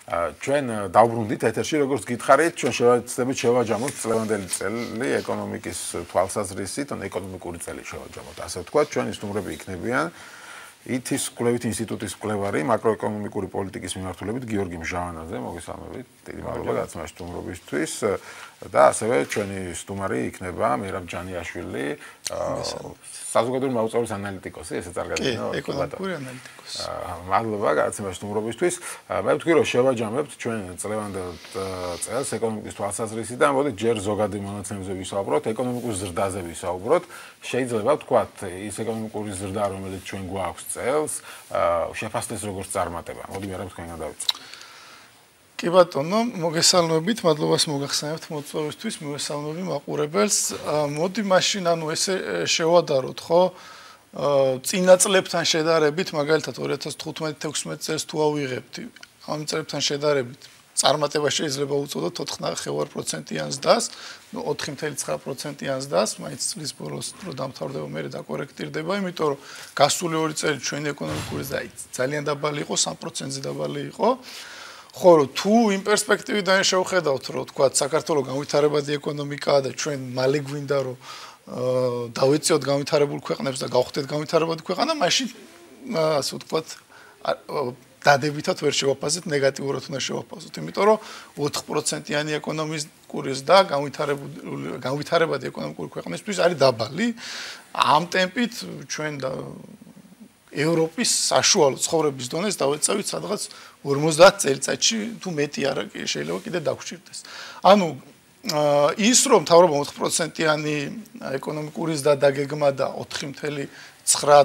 ჩვენ დავბრუნდით ეთერში, როგორც გითხარით, ჩვენ შევაცდებით შევაჯამოთ წლევანდელი წელი ეკონომიკის თვალსაზრისით, ან ეკონომიკური წელი შევაჯამოთ. ასე ვთქვათ, ჩვენი სტუმრები იქნებიან ითის კვლევით ინსტიტუტის მკვლევარი მაკროეკონომიკური პოლიტიკის მიმართულებით გიორგი მჟავანაძე, მოგესალმებით. დიდი მადლობა გაცნობის სტუმრობისთვის და ასევე ჩვენი სტუმარი იქნება მირაბ ჯანიაშვილი, საზოგადოებრივი მაუწყებლის ანალიტიკოსი, ესე წარგადინა. ეკონომიკური ანალიტიკოსი. მადლობა გაცნობის სტუმრობისთვის. მე ვთქვი, რომ შევაჯამებთ ჩვენ წლევანდელ წელს ეკონომიკის თვალსაზრისით და მოდით ჯერ ზოგადი მონაცემებზე ვისაუბროთ, ეკონომიკურ ზრდაზე ვისაუბროთ. შეიძლება ვთქვათ, ის ეკონომიკური ზრდა, რომელიც ჩვენ გვაქვს წელს, შეფასდეს როგორც წარმატება. მოდი მე რა თქვენ დავიწყოთ. კი ბატონო, მოგესალმებით, მადლობას მოგახსენებთ მოწვევისთვის, მოგესალმები მაყურებელს. მოდი მაშინ ესე შევადაროთ, ხო? წინა წლებთან შედარებით, მაგალითად 2015-16 წელს თუ ავიღებთ, ამ წლებთან შედარებით, წარმატება შეიძლება უწოდოთ 4.9%-იან ზრდას, 4.9%-იან ზრდას, მაინც წლის ბოლოს რო დამთავრდება, მე დაკორექტირდება, იმიტომ რომ გასული 2 წელი ჩვენი ეკონომიკური ზრდა ძალიან დაბალი იყო, 3%-ზე დაბალი იყო. ხო, თუ იმ პერსპექტივიდან შევხედავთ, რომ თქვა საქართველოს განვითარებადი ეკონომიკაა და ჩვენ მალე გვინდა რომ დავეციოთ განვითარებულ ქვეყნებს და გავხდეთ განვითარებადი ქვეყანა, მაშინ ასე ვთქვათ დადებითად ვერ შევაფასეთ, ნეგატიურად უნდა შევაფასოთ, იმიტომ რომ 4%-იანი ეკონომიკური ზრდა განვითარებადი ეკონომიკური ქვეყნისთვის არის დაბალი. ამ ტემპით ჩვენ ევროპის საშუალო ცხოვრების დონეს დავეწევით სადღაც 50 წელიწადში თუ მეტი არა შეიძლება კიდე დაგვჭირდეს. ანუ ის რომ მთავრობა 4%-იანი ეკონომიკური ზრდა დაგეგმა და 4.9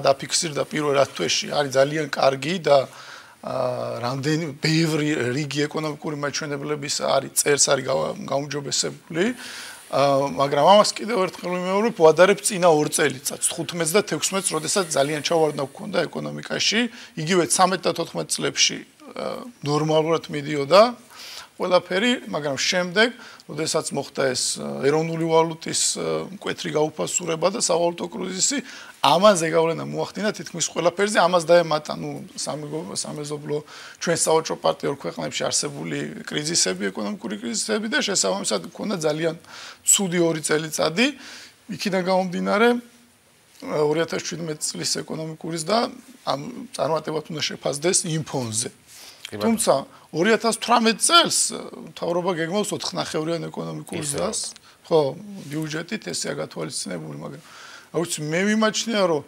დაფიქსირდა პირველ 10 თვეში არის ძალიან კარგი და რამდენი ბევრი რიგი ეკონომიკური მაჩვენებლების წერს არის გაუმჯობესებული. მაგრამ ამას კიდევ ერთხელ ვიმეორებ, ვადარებ წინა 2 წელიწადს, 15 და 16-ს, როდესაც ძალიან ჩავარდნა გქონდა ეკონომიკაში, იგივე 13 და 14 წლებში ნორმალურად მიდიოდა ყველაფერი, მაგრამ შემდეგ, როდესაც მოხდა ეს ეროვნული ვალუტის მკვეთრი გაუფასურება და სავალუტო კრიზისი, ამაზე გავლენა მოახდინა თითქმის ყველაფერზე, ამას დაემატა, სამეზობლო ჩვენ სავაჭრო პარტნიორ ქვეყნებში არსებული კრიზისები, ეკონომიკური კრიზისები და შესაბამისად გქონდა ძალიან ცუდი 2 წელიწადი. იქიდან გამომდინარე 2017 წლის ეკონომიკური ზრდა ამ წარმატებად უნდა შეფასდეს იმ ფონზე. თუმცა 2018 წელს მთავრობა გეგმავს 4.9-იან ეკონომიკურ ზრდას, ხო, ბიუჯეტით ესეა გათვალისწინებული, მაგრამ აუცი მე ვიმაჩნია, რომ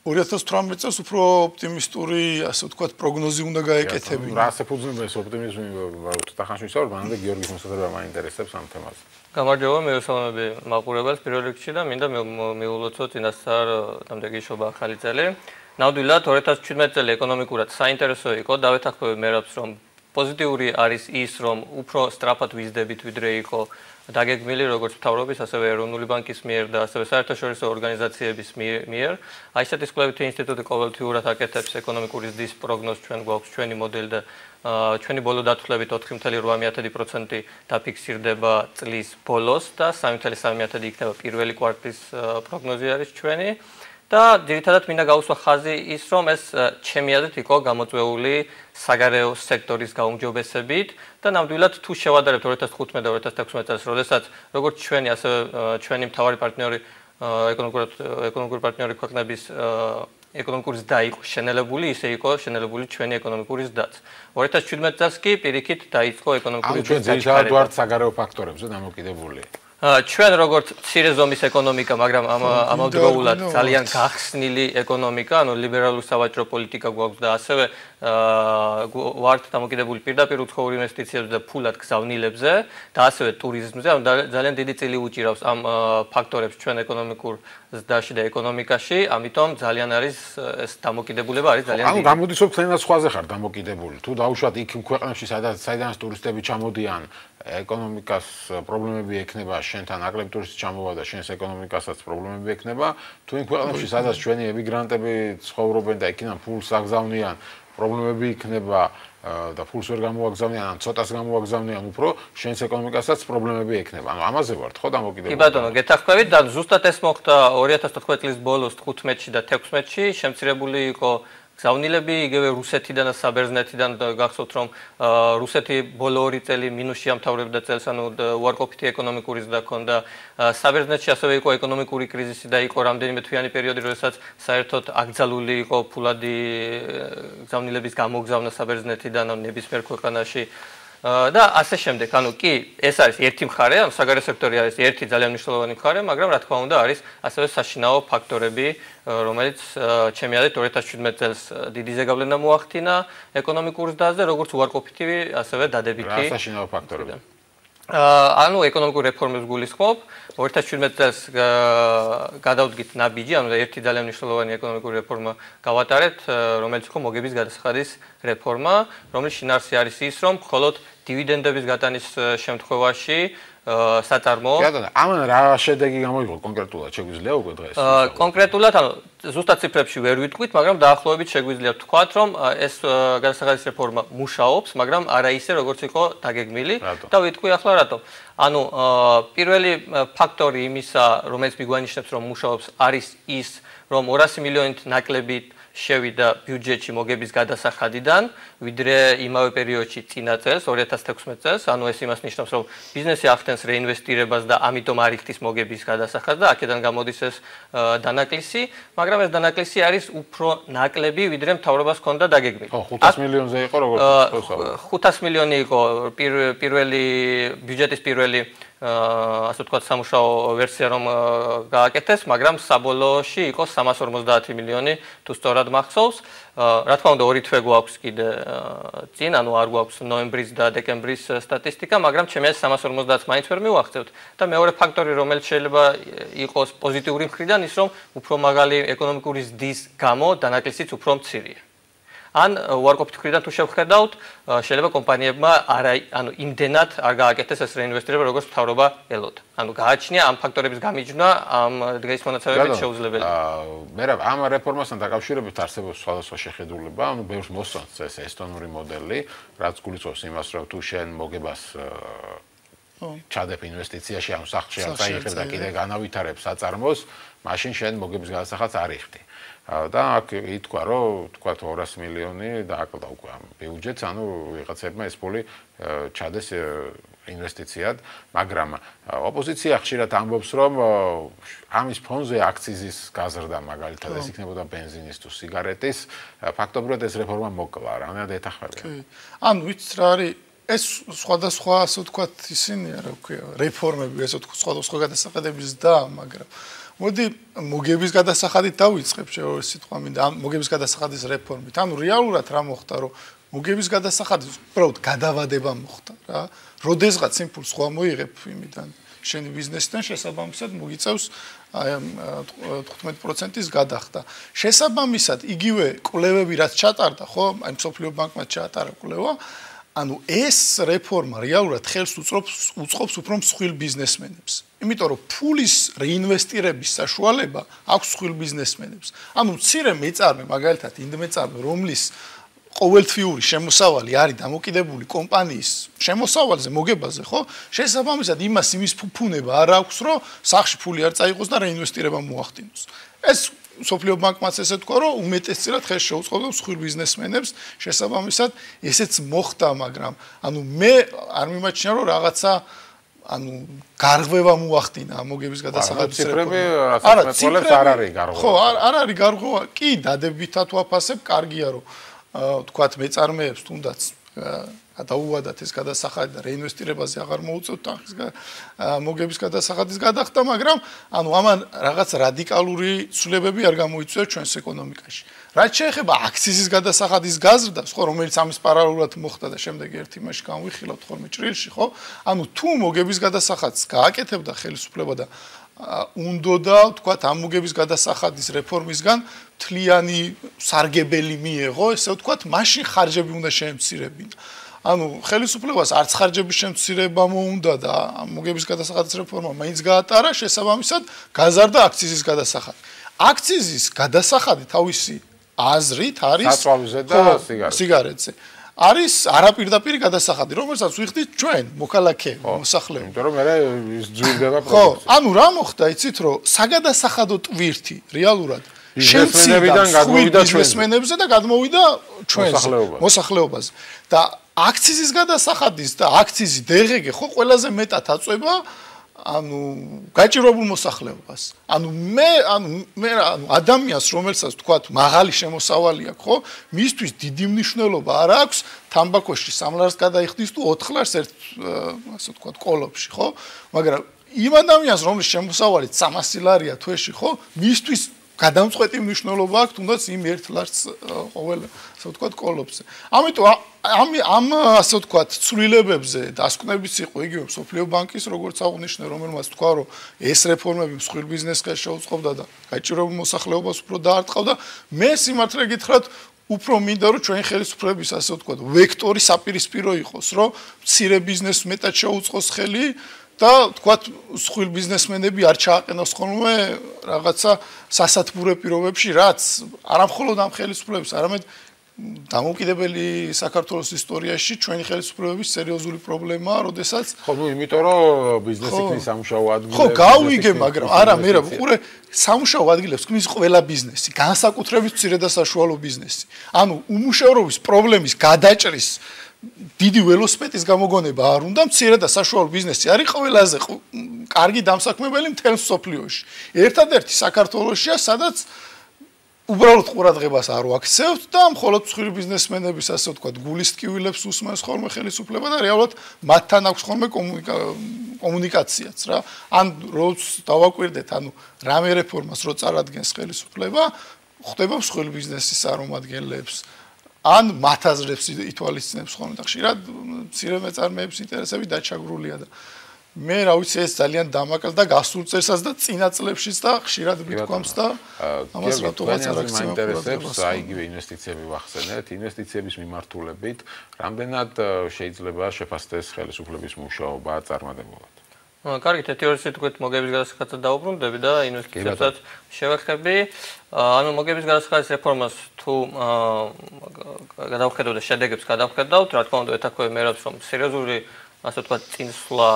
2018 წელს უფრო ოპტიმისტური, ასე ვთქვათ, პროგნოზი უნდა გაეკეთებინა. რა საფუძვლება ეს ოპტიმიზმი, თახანში ვისაუბრებ, მანამდე გიორგის მოსაზრება მაინტერესებს ამ თემაზე. გამარჯობა, მივესალმები მაყურებელს პირველ რიგში და მინდა მივულოცო წინასწარ დამდეგიშობა ახალი წელი. ნამდვილად 2017 წელი ეკონომიკურად საინტერესო იყო, დავეთანხმები მერაბს, რომ პოზიტიური არის ის, რომ უფრო სწრაფად ვიზდებით, ვიდრე იყო დაგეგმილი როგორც მთავრობის, ასევე ეროვნული ბანკის მიერ და ასევე საერთაშორისო ორგანიზაციების მიერ. აი ესეთი კვლევითი ინსტიტუტი ყოველთვიურად აკეთებს ეკონომიკური ზრდის პროგნოზს, ჩვენ გვაქვს ჩვენი მოდელი და ჩვენი ბოლო დათვლებით 4.8% დაფიქსირდება წლის ბოლოს და 3.3% იქნება პირველი კვარტლის პროგნოზი არის ჩვენი. და ძირითადად მინდა გავუსვა ხაზი ის, რომ ეს ჩემი აზრით იყო გამოწვეული საგარეო სექტორის გაუმჯობესებით და ნამდვილად თუ შევადარებთ 2015 და 2016 წელს, როდესაც როგორც ჩვენი, ასევე ჩვენი მთავარი პარტნიორი ეკონომიკური პარტნიორი ქვეყნების ეკონომიკური ზრდა იყო შენელებული, ისე იყო შენელებული ჩვენი ეკონომიკური ზრდაც. 2017 წელს კი პირიქით დაიწყო ეკონომიკური ზრდა. ჩვენ ძირითადად ვართ საგარეო ფაქტორებზე დამოკიდებული. ჩვენ როგორც მცირე ზომის ეკონომიკა, მაგრამ ამავდროულად ძალიან გახსნილი ეკონომიკა, ანუ ლიბერალური სავაჭრო პოლიტიკა გვაქვს და ასევე ვართ დამოკიდებული პირდაპირ უცხოურ ინვესტიციებზე და ფულად გზავნილებზე და ასევე ტურიზმზე, ანუ ძალიან დიდი წილი უჭირავს ამ ფაქტორებს ჩვენ ეკონომიკურ ზრდაში და ეკონომიკაში, ამიტომ ძალიან არის ეს დამოკიდებულება არის ძალიან დიდი. ანუ გამოდის რომ თქვენაც სხვაზე ხარ დამოკიდებული. თუ დაუშვათ იქ ქვეყნებში, საიდანაც ტურისტები ჩამოდიან, ეკონომიკას პრობლემები ექნება, შენთან ნაკლებ ტურისტი ჩამოვა და შენს ეკონომიკასაც პრობლემები ექნება, თუ იმ ქვეყნებში, სადაც ჩვენი ემიგრანტები ცხოვრობენ და იქიდან ფულს აგზავნიან, პრობლემები იქნება და ფულს ვერ გამოაგზავნიან, ან ცოტას გამოაგზავნიან, უფრო შენს ეკონომიკასაც პრობლემები ექნება. ანუ ამაზე ვართ, ხო, დამოკიდებული? კი ბატონო, გეთანხმებით და ზუსტად ეს მოხდა 2014 წლის ბოლოს 15-ში და 16-ში, შემცირებული იყო გზავნილები იგივე რუსეთიდან და საბერძნეთიდან გახსოვთ რომ რუსეთი ბოლო 2 წელი მინუსში ამთავრებდა წელს, ანუ უარყოფითი ეკონომიკური ზრდა ჰქონდა. საბერძნეთში ასევე იყო ეკონომიკური კრიზისი და იყო რამდენიმე თვიანი პერიოდი, როდესაც საერთოდ აკრძალული იყო ფულადი გზავნილების გამოგზავნა საბერძნეთიდან ნებისმიერ ქვეყანაში. და ასე შემდეგ. ანუ კი, ეს არის ერთი მხარე, ანუ საგარეო სექტორი არის ერთი ძალიან მნიშვნელოვანი მხარე, მაგრამ რა თქმა უნდა არის ასევე საშინაო ფაქტორები, რომელიც ჩემი აზრით 2017 წელს დიდი ზეგავლენა მოახდინა ეკონომიკურ ზრდაზე, როგორც უარყოფითი, ასევე დადებითი. რა საშინაო ფაქტორები? ანუ ეკონომიკური რეფორმებს გულისხმობ. 2017 წელს გადავდგით ნაბიჯი, ანუ ერთი ძალიან მნიშვნელოვანი ეკონომიკური რეფორმა გავატარეთ, რომელიც იყო მოგების გადასახადის რეფორმა, რომლის შინაარსი არის ის, რომ მხოლოდ დივიდენდების გატანის შემთხვევაში საწარმო. ბატონო, ამან რა შედეგი გამოიღო კონკრეტულად შეგვიძლია უკვე დღეს? კონკრეტულად, ანუ ზუსტად ციფრებში ვერ ვიტყვით, მაგრამ დაახლოებით შეგვიძლია ვთქვათ, რომ ეს გადასახადის რეფორმა მუშაობს, მაგრამ არა ისე, როგორც იყო დაგეგმილი და ვიტყვი ახლა რატომ. ანუ პირველი ფაქტორი იმისა, რომელიც მიგვანიშნებს, რომ მუშაობს, არის ის, რომ 200 მილიონით ნაკლები შევიდა ბიუჯეტში მოგების გადასახადიდან, ვიდრე იმავე პერიოდში წინა წელს, 2016 წელს, ანუ ეს იმას ნიშნავს, რომ ბიზნესი ახდენს რეინვესტირებას და ამიტომ არ იხდის მოგების გადასახადს და აქედან გამოდის ეს დანაკლისი, მაგრამ ეს დანაკლისი არის უფრო ნაკლები, ვიდრე მთავრობას ჰქონდა დაგეგმილი. 500 მილიონზე იყო როგორც 500 მილიონი იყო პირველი ბიუჯეტის პირველი ასე ვთქვათ სამუშაო ვერსია რომ გააკეთეს, მაგრამ საბოლოოში იყო 350 მილიონი თუ სწორად მახსოვს. რა თქმა უნდა, ორი თვე გვაქვს კიდე წინ, ანუ არ გვაქვს ნოემბრის და დეკემბრის სტატისტიკა, მაგრამ ჩემი აზრით 350-ს მაინც ვერ მივახცევთ. და მეორე ფაქტორი, რომელიც შეიძლება იყოს პოზიტიური მხრიდან, ის რომ უფრო მაგალი ეკონომიკური ზრდის გამო დანაკლისიც უფრო მცირეა. ან უარყოფით მხრიდან თუ შევხედავთ, შეიძლება კომპანიებმა ანუ იმდენად არ გააკეთეს ეს რეინვესტირება, როგორც მთავრობა ელოდა. ანუ გააჩნია ამ ფაქტორების გამიჯვნა ამ დღის მონაცემებით შეუძლებელი. მე ამ რეფორმასთან დაკავშირებით არსებობს სხვადასხვა შეხედულება, ანუ ბევრს მოსწონს ეს ესტონური მოდელი, რაც გულისხმობს იმას, რომ თუ შენ მოგებას ჩადებ ინვესტიციაში ამ სახლში ან წაიღებ და კიდე განავითარებ საწარმოს, მაშინ შენ მოგების გადასახადს არ იხდი. და აქ ითქვა, რომ თქვა 200 მილიონი დააკლდა უკვე ამ ბიუჯეტს, ანუ ვიღაცებმა ეს ფული ჩადეს ინვესტიციად, მაგრამ ოპოზიცია ხშირად ამბობს, რომ ამის ფონზე აქციზის გაზრდა მაგალითად ეს იქნებოდა ბენზინის თუ სიგარეტის, ფაქტობრივად ეს რეფორმა მოკლა, რამე ეთახმებია. ანუ ვიცით რა არის ეს სხვადასხვა ასე ვთქვათ ისინია, რა ქვია, რეფორმები, ესე ვთქვათ, სხვადასხვა გადასახადების და, მაგრამ მოდი მოგების გადასახადით დავიწყებ შევეცი სიტყვა მინდა ამ მოგების გადასახადის რეფორმით. ანუ რეალურად რა მოხდა, რომ მოგების გადასახადის უბრალოდ გადავადება მოხდა რა. როდესღაც იმპულს ხო მოიღებ იმიდან შენი ბიზნესიდან შესაბამისად მოგიწევს აი ამ 15%-ის გადახდა. შესაბამისად იგივე კვლევები რაც ჩატარდა, ხო, აი მსოფლიო ბანკმა ჩაატარა კვლევა, ანუ ეს რეფორმა რეალურად ხელს უწყობს უფრო მსხვილ ბიზნესმენებს. იმიტომ რომ ფულის რეინვესტირების საშუალება აქვს მსხვილ ბიზნესმენებს. ანუ მცირე მეწარმე, მაგალითად, ინდმეწარმე, რომლის ყოველთვიური შემოსავალი არის დამოკიდებული კომპანიის შემოსავალზე, მოგებაზე, ხო? შესაბამისად იმის ფუფუნება არ აქვს, რომ სახში ფული არ წაიღოს და რეინვესტირება მოახდინოს. ეს სოფლიო ბანკმაც ესე თქვა, რომ უმეტესწილად ხელს შეუწყობდა მსხვილ ბიზნესმენებს, შესაბამისად ესეც მოხდა, მაგრამ ანუ მე არ მიმაჩნია, რომ რაღაცა ანუ გარღვევა მოახდინა მოგების გადასახადის რეფორმები. არა, ციფრებს არ არის გარღვევა. ხო, არ არის გარღვევა. კი, დადებითად ვაფასებ, კარგია, რომ თქვათ მეწარმეებს თუნდაც გადაუვადათ ეს გადასახადი და რეინვესტირებაზე აღარ მოუწევთ თანხის მოგების გადასახადის გადახდა, მაგრამ ანუ ამან რაღაც რადიკალური ცვლილებები არ გამოიწვია ჩვენს ეკონომიკაში. რაც შეეხება აქციზის გადასახადის გაზრდას, ხო, რომელიც ამის პარალელურად მოხდა და შემდეგ ერთ იმაში განვიხილავთ ხოლმე ჭრილში, ხო? ანუ თუ მოგების გადასახადს გააკეთებდა ხელისუფლება და უნდოდა, თქვათ, ამ მოგების გადასახადის რეფორმისგან თლიანი სარგებელი მიეღო, ესე ვთქვათ, მაშინ ხარჯები უნდა შეემცირებინა. ანუ ხელისუფლებას არც ხარჯების შემცირება მოუნდა და მოგების გადასახადის რეფორმა მაინც გაატარა, შესაბამისად გაზარდა აქციზის გადასახადი. აქციზის გადასახადი თავისი აზრით არის საწვავზე და სიგარეტზე. არის არაპირდაპირი გადასახადი, რომელსაც ვიხდით ჩვენ, მოქალაქეები, მოსახლეები. იმიტომ რომ მე ის ძვირდება პროდუქცია. ხო, ანუ რა მოხდა, იცით, რომ საგადასახადო ტვირთი რეალურად ბიზნესმენებიდან გადმოვიდა ბიზნესმენებზე და გადმოვიდა ჩვენს მოსახლეობაზე. და აქციზის გადასახადის და აქციზი დღეგე ხო ყველაზე მეტად აწვება ანუ გაჭირებულ მოსახლეობას. ანუ მე ადამიანს რომელსაც თქვათ მაღალი შემოსავალი აქვს, ხო? მისთვის დიდი მნიშვნელობა არ აქვს თამბაქოში 3 ლარს გადაიხდის თუ 4 ლარს ერთ ასე ვთქვათ კოლოფში, ხო? მაგრამ იმ ადამიანს რომლის შემოსავალი 300 ლარია თვეში, ხო? მისთვის გადამწყვეტი მნიშვნელობა აქვს თუნდაც იმ 1 ლარს ყოველ ასე ვთქვათ კოლოფზე. ამიტომ ამ ასე ვთქვათ ცვლილებებზე დასკვნებიც იყო იგივე სოფლიო ბანკის როგორც აღნიშნე რომელმაც თქვა რომ ეს რეფორმები მსხვილ ბიზნესს შეუწყობდა და გაჭირებულ მოსახლეობას უფრო დაარტყავდა მე სიმართლე გითხრათ უფრო მინდა რომ ჩვენი ხელისუფლების ასე ვთქვათ ვექტორი საპირისპირო იყოს რომ მცირე ბიზნესს მეტად შეუწყოს ხელი და თქვათ მსხვილ ბიზნესმენები არ ჩააყენოს ხოლმე რაღაცა სასათბურე პირობებში რაც არამხოლოდ ამ ხელისუფლების არამედ დამოუკიდებელი საქართველოს ისტორიაში ჩვენი ხელისუფლების სერიოზული პრობლემაა, როდესაც ხო, იმიტომ რომ ბიზნესი ქმნის სამუშაო ადგილებს. ხო, გავიგე, მაგრამ არა, მე რა ვიყურე, სამუშაო ადგილებს ქმნის ყველა ბიზნესი, განსაკუთრებით მცირე და საშუალო ბიზნესი. ანუ უმუშევრობის პრობლემის გადაჭრის დიდი ველოსიპედის გამოგონება არ უნდა, მცირე და საშუალო ბიზნესი არის ყველაზე კარგი დამსაქმებელი მთელ მსოფლიოში. ერთადერთი საქართველოსია, სადაც უბრალოდ ყურადღებას არ ვაქცევთ და მხოლოდ მსხვილი ბიზნესმენების ასე ვთქვათ გულის ტკივილებს უსმენს ხოლმე ხელისუფლება და რეალურად მათთან აქვს ხოლმე კომუნიკაციაც რა. ან როც დავაკვირდეთ, ანუ რამე რეფორმას რო წარადგენს ხელისუფლება, ხდება მსხვილი ბიზნესის წარმომადგენლებს ან მათ აზრებს ითვალისწინებს ხოლმე და ხშირად მცირე მეწარმეების ინტერესები დაჩაგრულია და მე რა ვიცი ეს ძალიან დამაკაც და გასულ წელსაც და წინა წლებშიც და ხშირად მithქვამს და ამას რატომაც არ აქცენტებს აი იგივე ინვესტიციები ვახსენეთ ინვესტიციების მიმართულებით რამდენად შეიძლება შეფასდეს ხელისუფლების მუშაობა წარმატებულად კარგით, თეორიულად თქვით მოგების გადასახადად დაუბრუნდები და ინვესტიციებსაც შევეხები. ანუ მოგების გადასახადის რეფორმას თუ გადავხედავ და შედეგებს გადავხედავთ, რა თქმა უნდა, ეთაქვე მერაბს რომ სერიოზული ასე ვთქვათ, წინსვლა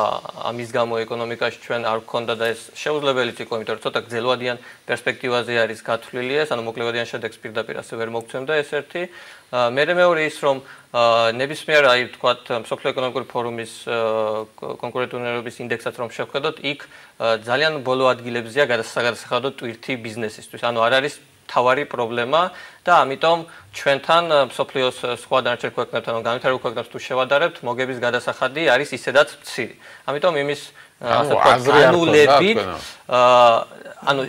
ამის გამო ეკონომიკაში ჩვენ არ გქონდა და ეს შეუძლებელიც იყო, იმიტომ რომ ცოტა გრძელვადიან პერსპექტივაზე არის გათვლილი ეს, ანუ მოკლევადიან შედეგს პირდაპირ ასე ვერ მოგცემდა ეს ერთი. მეორე ის რომ ნებისმიერ აი ვთქვათ, მსოფლიო ეკონომიკური ფორუმის კონკურენტუნარობის ინდექსსაც რომ შევხედოთ, იქ ძალიან ბოლო ადგილებზეა გადასახადო ტვირთი ბიზნესისთვის. ანუ არ არის თავარი პრობლემა და ამიტომ ჩვენთან მსოფლიოს სხვა დანარჩენ ქვეყნებთან, განვითარებულ ქვეყნებს თუ შევადარებთ, მოგების გადასახადი არის ისედაც მცირე. ამიტომ იმის ასე ვთქვათ, განულებით ანუ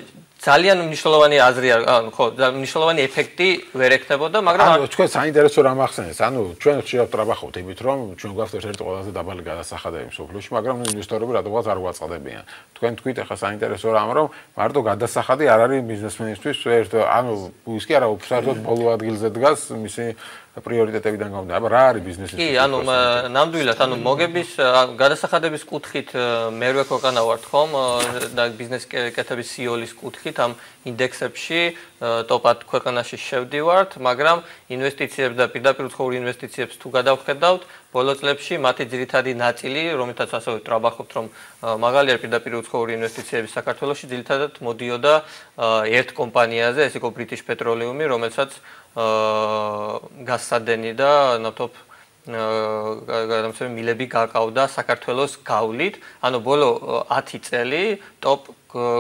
ძალიან მნიშვნელოვანი აზრი არის, ხო, მნიშვნელოვანი ეფექტი ვერ ექნებოდა, მაგრამ ანუ თქვენ საინტერესო რამ ახსენეთ, ანუ ჩვენ ხშირად ტრაბახობთ იმით, რომ ჩვენ გვაქვს ერთ-ერთი ყველაზე დაბალი გადასახადები მსოფლიოში, მაგრამ ინვესტორები რატომღაც არ გვაწყდებიან. თქვენ თქვით ახლა საინტერესო რამ, რომ მარტო გადასახადი არ არის ბიზნესმენისთვის, ანუ ის კი არა, უბრალოდ ბოლო ადგილზე დგას მისი პრიორიტეტებიდან გამომდინარე, აბა რა არის ბიზნესის? კი, ანუ ნამდვილად, ანუ მოგების გადასახადების კუთხით მერვე ქვეყანა ვართ ხომ და ბიზნეს კეთების სიოლის კუთხით ამ ინდექსებში ტოპ 10 ქვეყანაში შევდივართ, მაგრამ ინვესტიციებს და პირდაპირ უცხოური ინვესტიციებს თუ გადავხედავთ, ბოლო წლებში მათი ძირითადი ნაწილი, რომელთაც ასევე ტრაბახობთ, რომ მაღალი არის პირდაპირ უცხოური ინვესტიციები საქართველოში, ძირითადად მოდიოდა ერთ კომპანიაზე, ეს იყო British Petroleum, რომელსაც გასადენი და ნავთობ გადამცემი მილები გაკავდა საქართველოს გავლით, ანუ ბოლო 10 წელი ტოპ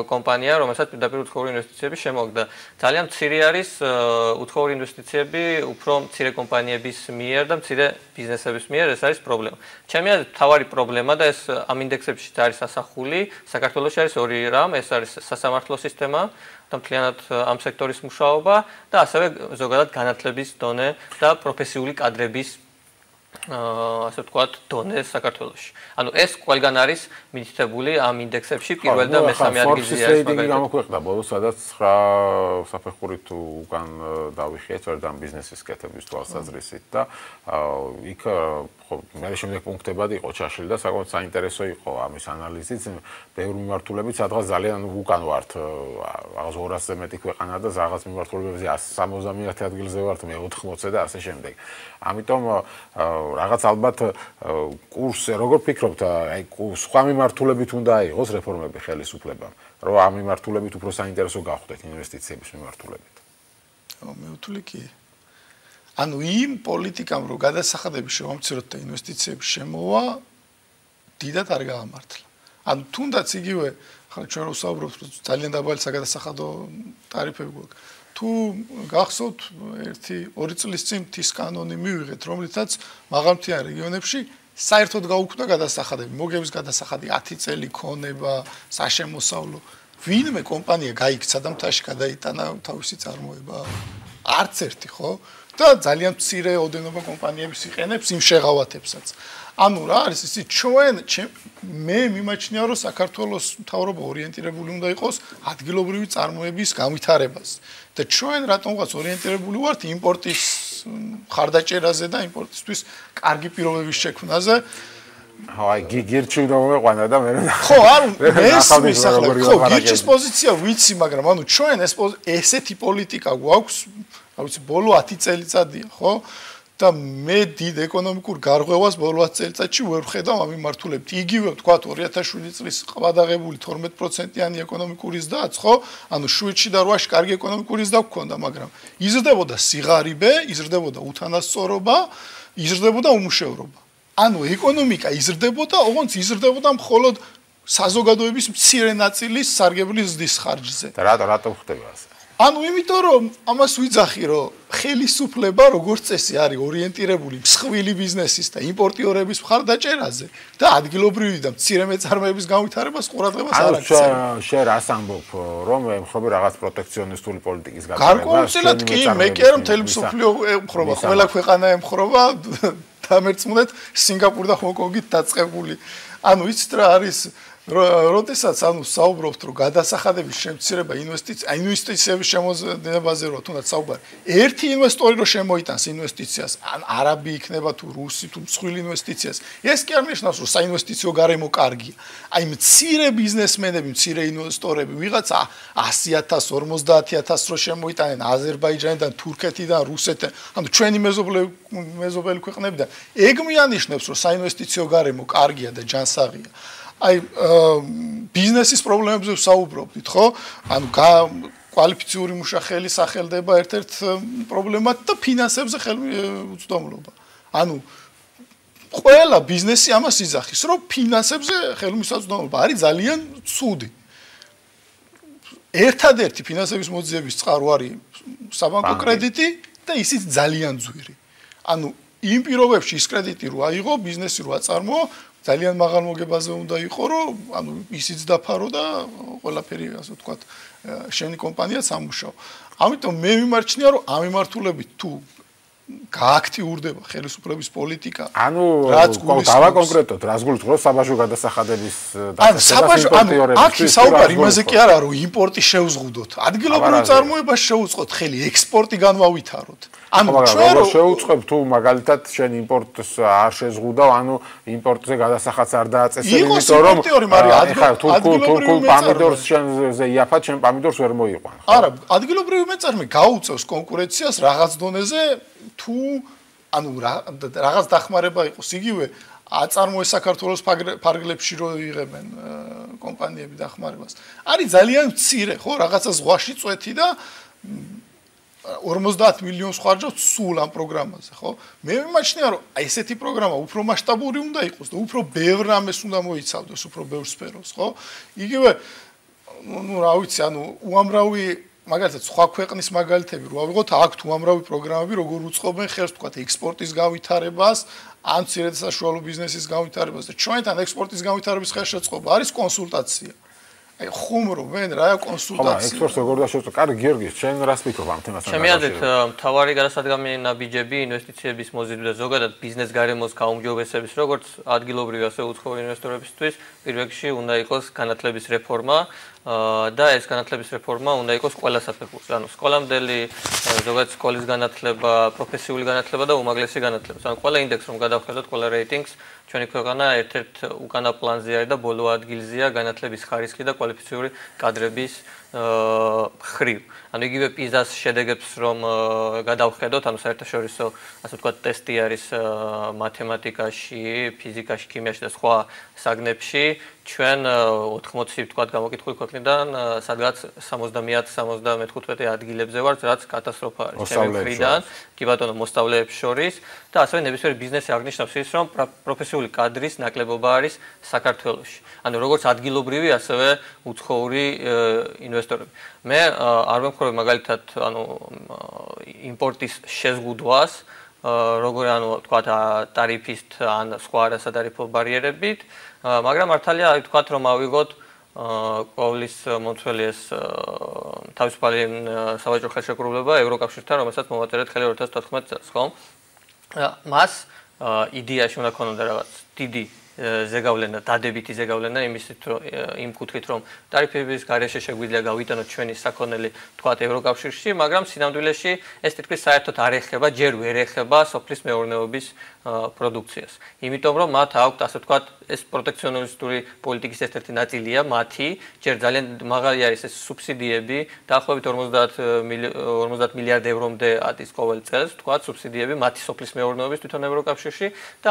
კომპანია, რომელსაც პირდაპირ უცხოური ინვესტიციები შემოაგდა. ძალიან მცირე არის უცხოური ინვესტიციები უფრო მცირე კომპანიების მიერ და მცირე ბიზნესების მიერ, ეს არის პრობლემა. ჩემი აზრით, მთავარი პრობლემა და ეს ამ ინდექსებში არის ასახული, საქართველოში არის ორი რამ, ეს არის სასამართლო სისტემა და მთლიანად ამ სექტორის მუშაობა და ასევე ზოგადად განათლების დონე და პროფესიული კადრების ასე ვთქვათ, დონე საქართველოში. ანუ ეს ყველგან არის მითითებული ამ ინდექსებში პირველ და მესამე ადგილზე არის მაგალითად. გამოქვეყნდა ბოლოს, სადაც 9 საფეხურით უკან დავიხიეთ, ვერდან ბიზნესის კეთების თვალსაზრისით და იქ ხო, მე შემდეგ პუნქტებად იყო ჩაშლილი და საკმაოდ საინტერესო იყო ამის ანალიზიც. ბევრი მიმართულებით სადღაც ძალიან უკან ვართ, რაღაც 200-ზე მეტი ქვეყანა და რაღაც მიმართულებებზე 170 ადგილზე ვართ, მე 80-ზე და ასე შემდეგ. ამიტომ რაღაც ალბათ კურსზე როგორ ფიქრობთ, აი სხვა მიმართულებით უნდა იყოს რეფორმები ხელისუფლებამ, რომ ამ მიმართულებით უფრო საინტერესო გახდეთ ინვესტიციების მიმართულებით. მე ვთვლი კი. ანუ იმ პოლიტიკამ რო გადასახადები შევამციროთ და ინვესტიციები შემოვა, დიდად არ გაამართლა. ანუ თუნდაც იგივე ხან ჩვენ ვსაუბრობთ ძალიან დაბალი საგადასახადო ტარიფები გვაქვს. თუ გახსოვთ 1-2 წლის წინ თის კანონი მივიღეთ, რომლითაც მაღალმთიან რეგიონებში საერთოდ გაუქმდა გადასახადები, მოგების გადასახადი 10 წელი ქონება, საშემოსავლო. ვინმე კომპანია გაიქცა და მთაში გადაიტანა თავისი წარმოება? არც ერთი, ხო? და ძალიან მცირე ოდენობა კომპანიების იყენებს იმ შეღავათებსაც. ანუ რა არის ისი მე მიმაჩნია რომ საქართველოს მთავრობა ორიენტირებული უნდა იყოს ადგილობრივი წარმოების განვითარებას და ჩვენ რატომღაც ორიენტირებული ვართ იმპორტის ხარდაჭერაზე და იმპორტისთვის კარგი პირობების შექმნაზე. აი გირჩივდა მომეყვანა და მე ხო არ მესმის ახლა ხო გირჩის პოზიცია ვიცი მაგრამ ანუ ჩვენ ესეთი პოლიტიკა გვაქვს რა ვიცი ბოლო 10 წელიწადია ხო და მე დიდ ეკონომიკურ გარღვევას ბოლო 10 წელიწადში ვერ ვხედავ ამ მიმართულებით. იგივე თქვა 2007 წლის ყბადაღებული 12%-იანი ეკონომიკური ზრდაც, ხო? ანუ 7-ში და 8-ში კარგი ეკონომიკური ზრდა გქონდა, მაგრამ იზრდებოდა სიღარიბე, იზრდებოდა უთანასწორობა, იზრდებოდა უმუშევრობა. ანუ ეკონომიკა იზრდებოდა, ოღონდ იზრდებოდა მხოლოდ საზოგადოების მცირე ნაწილის სარგებლის ზრდის ხარჯზე. და რატო ხდება ასე? ანუ იმიტომ რომ ამას ვიძახი რომ ხელისუფლება როგორც წესი არის ორიენტირებული მსხვილი ბიზნესის და იმპორტიორების მხარდაჭერაზე და ადგილობრივი და მცირე მეწარმეების განვითარებას ყურადღებას არ აქცევს. შენ რას ამბობ რომ ემხრობი რაღაც პროტექციონისტული პოლიტიკის გაგრძელებას? გარკვეულწილად კი, მე კი არა მთელი მსოფლიო ემხრობა, ყველა ქვეყანა ემხრობა დამერწმუნეთ სინგაპური და ჰონკონგით დაწყებული. ანუ იცით რა არის როდესაც ანუ საუბრობთ რომ გადასახადების შემცირება ინვესტიციების შემოძლებაზე რო თუნდაც საუბარი ერთი ინვესტორი რო შემოიტანს ინვესტიციას ან არაბი იქნება თუ რუსი თუ მსხვილი ინვესტიციას ეს კი არ ნიშნავს რომ საინვესტიციო გარემო კარგია აი მცირე ბიზნესმენები მცირე ინვესტორები ვიღაცა 100,000 50,000 რო შემოიტანენ აზერბაიჯანიდან თურქეთიდან რუსეთიდან ანუ ჩვენი მეზობელი ქვეყნებიდან ეგ მიანიშნებს რომ საინვესტიციო გარემო კარგია და ჯანსაღია აი ბიზნესის პრობლემებზე ვსაუბრობთ, ხო? ანუ კვალიფიციური მუშახელი სახელდება ერთ-ერთ პრობლემად და ფინანსებზე ხელმისაწვდომობა. ანუ ყველა ბიზნესი ამას იძახის, რომ ფინანსებზე ხელმისაწვდომობა არის ძალიან ცუდი. ერთადერთი ფინანსების მოძიების წყარო არის საბანკო კრედიტი და ისიც ძალიან ძვირი. ანუ იმ პირობებში ის კრედიტი რო აიღო, ბიზნესი რო აწარმოო ძალიან მაღალ მოგებაზე უნდა იყო, რომ ანუ ისიც დაფარო და ყველაფერი ასე ვთქვათ, შენი კომპანიაც ამუშაო. ამიტომ მე მიმარჩნია, რომ ამ მიმართულებით თუ გააქტიურდება ხელისუფლების პოლიტიკა, ანუ დავა კონკრეტულად, რას გულისხმობ საბაჟო გადასახადების დაწესებას იმპორტიორების. აქ საუბარი იმაზე კი არა, რომ იმპორტი შევზღუდოთ. ადგილობრივ წარმოებას შევუწყოთ ხელი, ექსპორტი განვავითაროთ. ანუ ჩვენ რო შევუწყებ თუ მაგალითად შენ იმპორტს არ შეზღუდავ, ანუ იმპორტზე გადასახადს არ დააწესებ, იმიტომ რომ თურქულ პამიდორს შენზე იაფად შენ პამიდორს ვერ მოიყვან. არა, ადგილობრივი მეწარმე გაუწევს კონკურენციას რაღაც დონეზე თუ ანუ რაღაც დახმარება იყოს იგივე აწარმოეს საქართველოს ფარგლებში რო იღებენ კომპანიები დახმარებას. არის ძალიან მცირე, ხო, რაღაცა ზღვაში წვეთი და 50 მილიონს ხარჯავთ სულ ამ პროგრამაზე, ხო? მე მიმაჩნია, რომ აი ესეთი პროგრამა უფრო მასშტაბური უნდა იყოს და უფრო ბევრ რამეს უნდა მოიცავდეს, უფრო ბევრ სფეროს, ხო? იგივე ну რა ვიცი, ანუ უამრავი მაგალითად სხვა ქვეყნის მაგალითები რო ავიღოთ, აქ თუ უამრავი პროგრამები როგორ უწყობენ ხელს, თქვა ექსპორტის განვითარებას, ან მცირე და საშუალო ბიზნესის განვითარებას და ჩვენთან ექსპორტის განვითარების ხელშეწყობა არის კონსულტაცია. აი ხუმრობენ რა კონსულტაცია. ექსპორტს როგორ დაშოწო? კარგი გიორგი, შენ რას ფიქრობ ამ თემასთან? ჩემი აზრით, მთავარი გადასადგამი ნაბიჯები ინვესტიციების მოზიდვაზე ზოგადად ბიზნეს გარემოს გაუმჯობესების, როგორც ადგილობრივი ასე უცხოური ინვესტორებისთვის, პირველ რიგში უნდა იყოს განათლების რეფორმა და ეს განათლების რეფორმა უნდა იყოს ყველა საფეხურზე. ანუ სკოლამდელი, ზოგადად სკოლის განათლება, პროფესიული განათლება და უმაღლესი განათლება. ანუ ყველა ინდექსს რომ გადავხედოთ, ყველა რეიტინგს ჩვენი ქვეყანა ერთ-ერთ უკანა პლანზე არის და ბოლო ადგილზეა განათლების ხარისხი და კვალიფიციური კადრების ხრივ. ანუ იგივე პიზას შედეგებს რომ გადავხედოთ, ანუ საერთაშორისო, ასე ვთქვათ, ტესტი არის მათემატიკაში, ფიზიკაში, ქიმიაში და სხვა საგნებში, ჩვენ 80 ვთქვათ გამოკითხული ქვეყნიდან სადღაც 70-75 ადგილებზე ვართ, რაც კატასტროფა არის ჩემი მხრიდან, კი ბატონო, მოსწავლეებს შორის და ასევე ნებისმიერი ბიზნესი აღნიშნავს ის, რომ პროფესიული კადრის ნაკლებობა არის საქართველოში. ანუ როგორც ადგილობრივი, ასევე უცხოური ინვესტორები. მე არ ვემხრობ მაგალითად, ანუ იმპორტის შეზღუდვას, როგორ ანუ ვთქვათ ტარიფის ან სხვა არასადარიფო ბარიერებით, მაგრამ მართალია, ვთქვათ, რომ ავიღოთ ყოვლის მომცველი ეს თავისუფალი სავაჭრო ხელშეკრულება ევროკავშირთან, რომელსაც მოვაწერეთ ხელი 2014 წელს, ხო? მას იდეაში უნდა ქონოდა რაღაც დიდი ზეგავლენა, დადებითი ზეგავლენა იმ კუთხით, რომ ტარიფების გარეშე შეგვიძლია გავიტანოთ ჩვენი საქონელი, თქვათ, ევროკავშირში, მაგრამ სინამდვილეში ეს თითქმის საერთოდ არ ეხება, ჯერ ვერ ეხება სოფლის მეურნეობის პროდუქციას. იმიტომ რომ მათ აქვთ, ასე ვთქვათ, ეს პროტექციონისტური პოლიტიკის ერთ-ერთი ნაწილია, მათი, ჯერ ძალიან მაღალი არის ეს სუბსიდიები, დაახლოებით 50 მილიარდ ევრომდე ადის ყოველ წელს, ვთქვათ, სუბსიდიები მათი სოფლის მეურნეობის თვითონ ევროკავშირში და